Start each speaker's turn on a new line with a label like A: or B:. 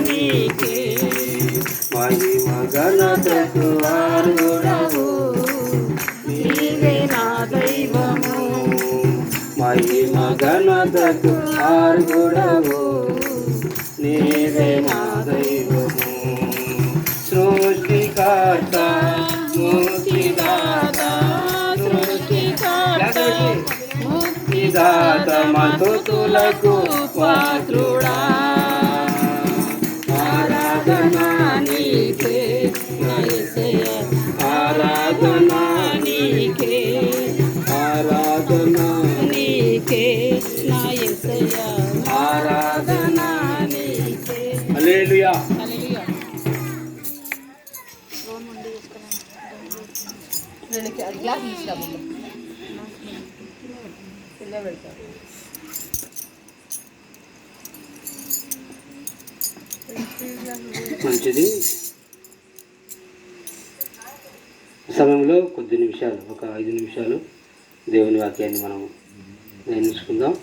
A: నీకే మహిమ ఘనతకు అర్హుడవు నీవే నా దైవము మహిమ ఘనతకు అర్హుడవు నీవే నా దైవము సృష్టికర్త ముక్తిదాత సృష్టికర్త ముక్తిదాత మతులకు పాత్రుడా ఆరాధనా నీకే యేసయ్యా ఆరాధనా నీకే ఆరాధనా నీకే నా యేసయ్యా ఆరాధనా నీకే హల్లెలూయా హల్లెలూయా రోన్ ముందు తీసుకురా గ్లాస్ తీసుకురా పిల్ల పెడతారు మంచిది సమయంలో కొద్ది నిమిషాలు ఒక 5 నిమిషాలు దేవుని వాక్యాన్ని మనం ధ్యానించుకుందాం.